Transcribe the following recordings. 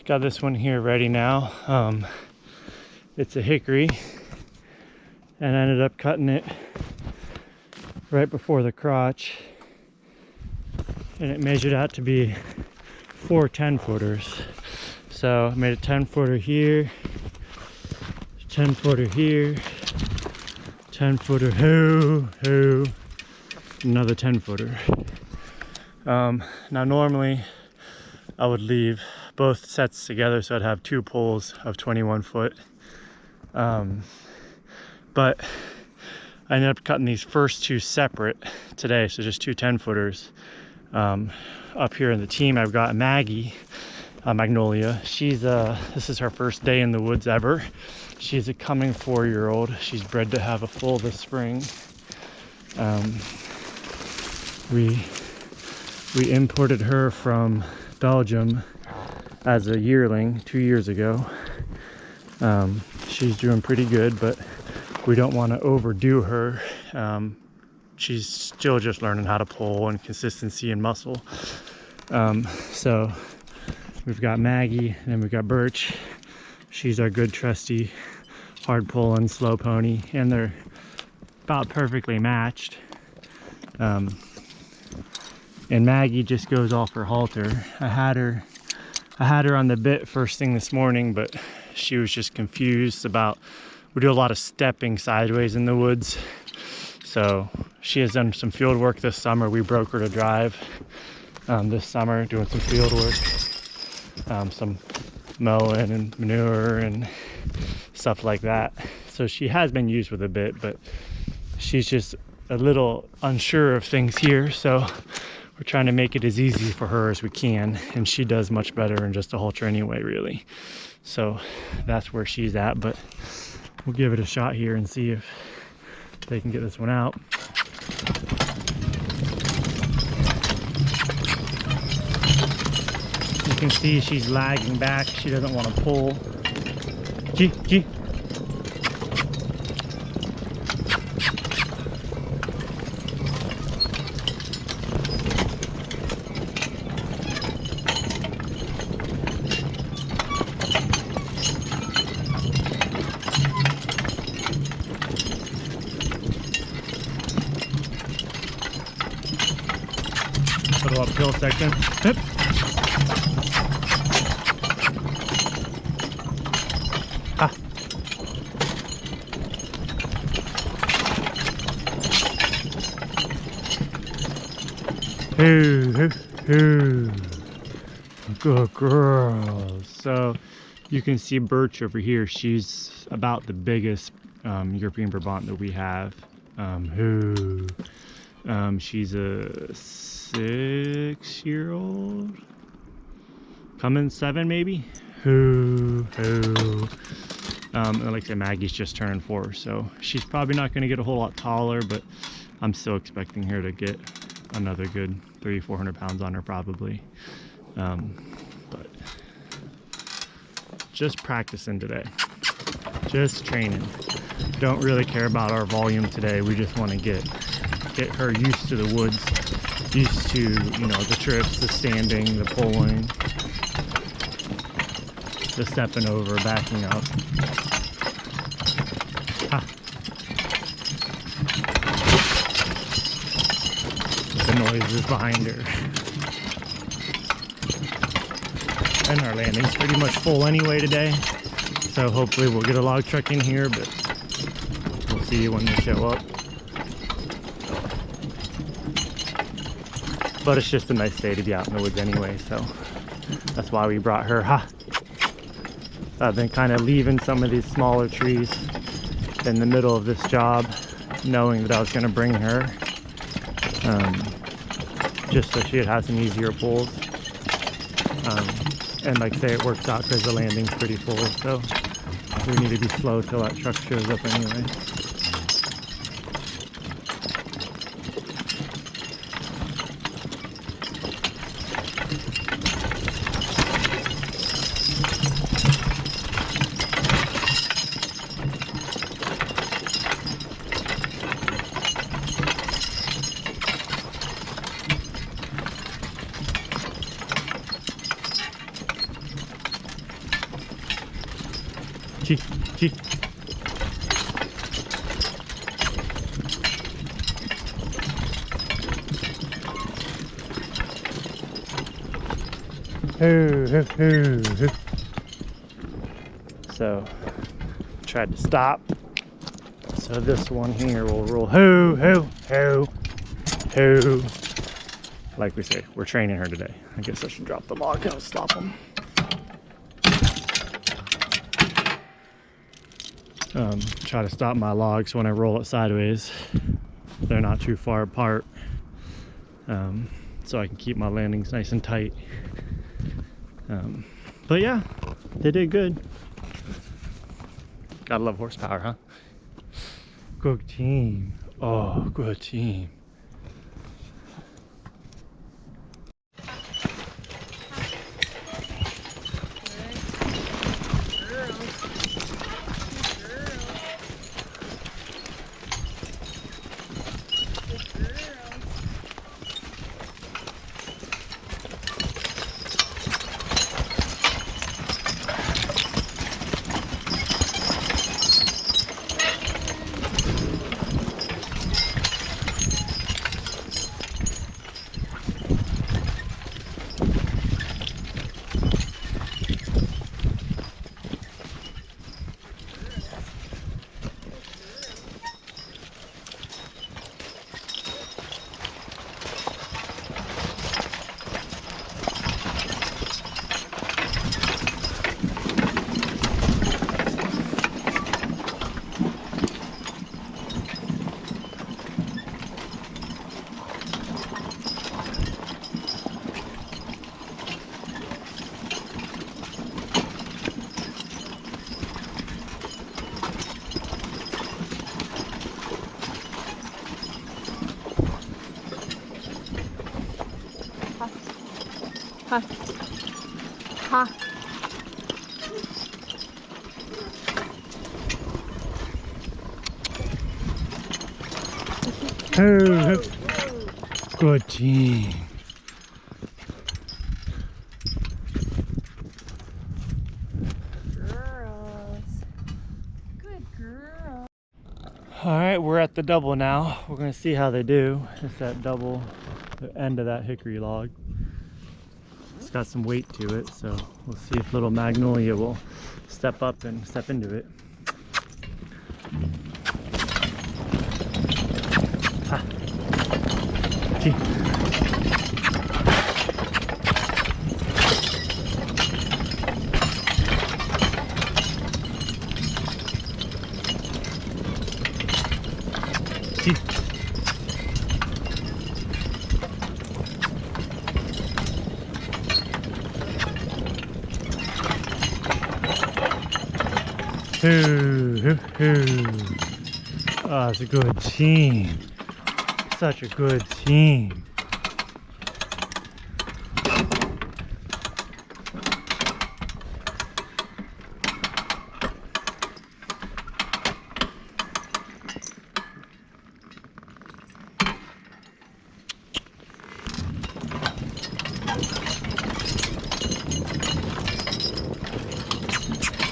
Got this one here ready now. It's a hickory, and I ended up cutting it right before the crotch, and it measured out to be 4 10-footers. So I made a 10-footer here, 10-footer here, 10-footer another 10-footer. Now normally I would leave both sets together, so I'd have 2 poles of 21 foot. But I ended up cutting these first 2 separate today, so just 2 10-footers. Up here in the team, I've got Maggie, Magnolia. This is her first day in the woods ever. She's a coming 4-year-old. She's bred to have a foal this spring. We imported her from Belgium as a yearling 2 years ago. She's doing pretty good, but we don't want to overdo her. She's still just learning how to pull and consistency and muscle. So we've got Maggie, and then we've got Birch. She's our good trusty hard pulling slow pony, and they're about perfectly matched. And Maggie just goes off her halter. I had her on the bit first thing this morning, but she was just confused about, we do a lot of stepping sideways in the woods. So she has done some field work this summer. We broke her to drive this summer, doing some field work, some mowing and manure and stuff like that. So she has been used with a bit, but she's just a little unsure of things here. So we're trying to make it as easy for her as we can, and she does much better in just a halter anyway, really. So that's where she's at, but we'll give it a shot here and see if they can get this one out. You can see she's lagging back. She doesn't want to pull. Gee. Little uphill section. Hip. Ah. Good girl. So you can see Birch over here. She's about the biggest European Brabant that we have. She's a 6-year-old, coming 7 maybe. And like I said, Maggie's just turning 4, so she's probably not going to get a whole lot taller, but I'm still expecting her to get another good 300-400 pounds on her probably. But just practicing today, just training. Don't really care about our volume today. We just want to get her used to the woods, used to, you know, the trips, the standing, the pulling, the stepping over, backing up. Ah. The noise is behind her. And our landing's pretty much full anyway today, so hopefully we'll get a log truck in here, but we'll see when they show up. But it's just a nice day to be out in the woods anyway, so that's why we brought her. I've been kind of leaving some of these smaller trees in the middle of this job, knowing that I was going to bring her, just so she'd have some easier pulls. And like I say, it works out because the landing's pretty full, so we need to be slow till that truck shows up anyway. Gee, gee. Hoo, hoo, hoo, hoo. So, tried to stop. So this one here will roll hoo, hoo, hoo, hoo. Like we say, we're training her today. I guess I should drop the log and stop them. Try to stop my logs when I roll it sideways. They're not too far apart. So I can keep my landings nice and tight. But yeah, they did good. Gotta love horsepower, huh? Good team. Oh, good team. Ha. Ha. Oh, good team. Girls. Good girl. All right, we're at the double now. We're gonna see how they do. It's that double, the end of that hickory log. It's got some weight to it, so we'll see if little Magnolia will step up and step into it. Ha. Gee. Gee. Hoo, hoo, hoo. Oh, it's a good team. Such a good team.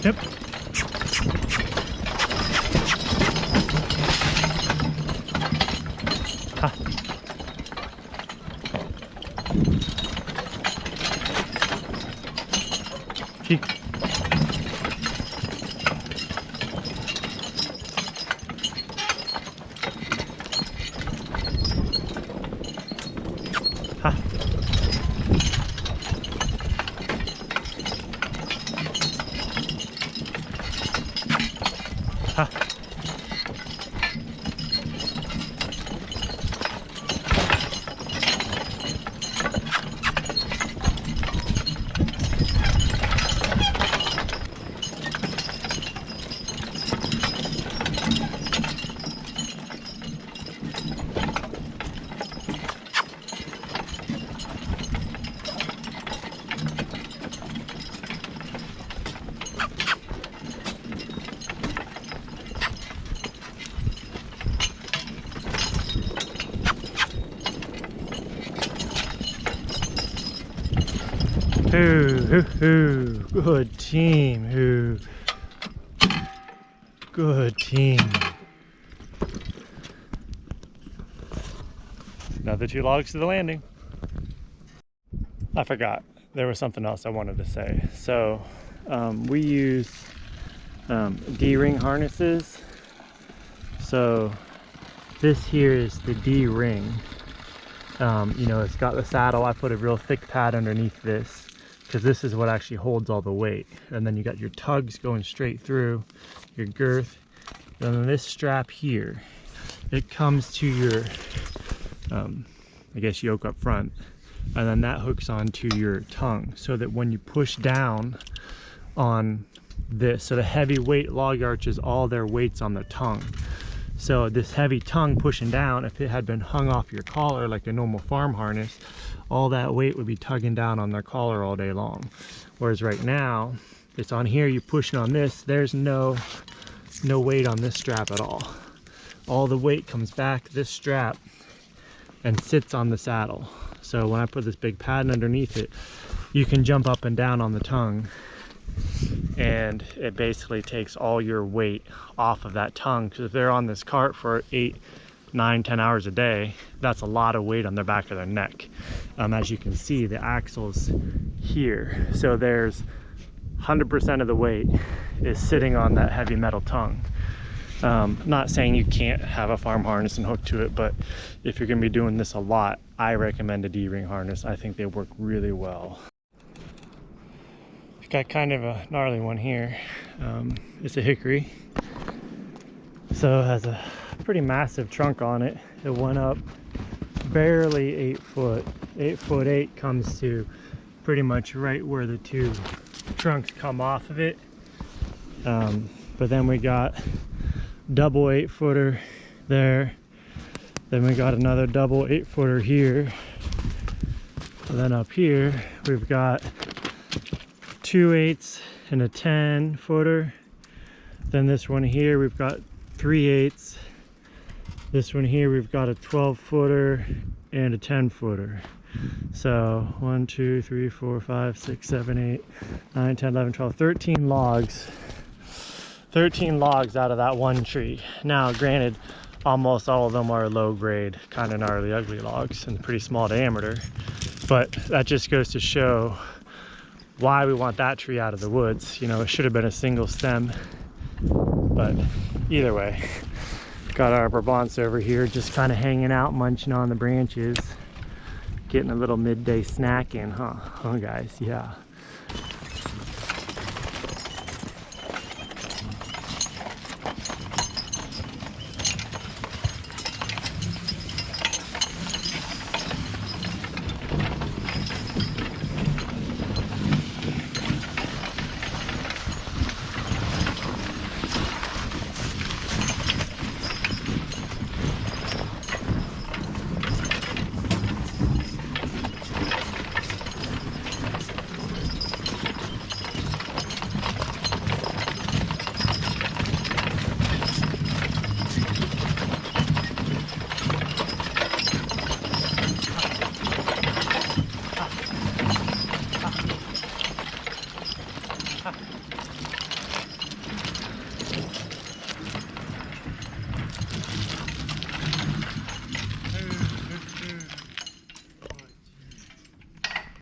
Yep. Ha. Gee. Ha. Ha. Hoo, hoo, hoo. Good team, hoo. Good team. Another 2 logs to the landing. I forgot. There was something else I wanted to say. So we use D-ring harnesses. So this here is the D-ring. You know, it's got the saddle. I put a real thick pad underneath this because this is what actually holds all the weight. And then you got your tugs going straight through, your girth. And then this strap here, it comes to your, I guess, yoke up front. And then that hooks onto your tongue so that when you push down on this, so the heavy weight log arches all their weights on the tongue. So this heavy tongue pushing down, if it had been hung off your collar like a normal farm harness, all that weight would be tugging down on their collar all day long. Whereas right now, it's on here, you're pushing on this, there's no weight on this strap at all. All the weight comes back this strap and sits on the saddle. So when I put this big pad underneath it, you can jump up and down on the tongue, and it basically takes all your weight off of that tongue. Because if they're on this cart for 8, 9, 10 hours a day, that's a lot of weight on their back of their neck. As you can see, the axle's here. So there's 100% of the weight is sitting on that heavy metal tongue. Not saying you can't have a farm harness and hook to it, but if you're gonna be doing this a lot, I recommend a D-ring harness. I think they work really well. We've got kind of a gnarly one here. It's a hickory. So it has a pretty massive trunk on it. It went up barely 8 foot. 8'8" comes to pretty much right where the 2 trunks come off of it. But then we got double 8-footer there. Then we got another double 8-footer here. And then up here, we've got 2 8s and a 10-footer. Then this one here, we've got 3 8s. This one here, we've got a 12-footer and a 10-footer. So 1, 2, 3, 4, 5, 6, 7, 8, 9, 10, 11, 12, 13 logs. 13 logs out of that one tree. Now, granted, almost all of them are low grade, kind of gnarly, ugly logs and pretty small diameter. But that just goes to show why we want that tree out of the woods. You know, it should have been a single stem. But either way, got our Brabants over here just kind of hanging out, munching on the branches. Getting a little midday snack in, huh? Oh, guys, yeah.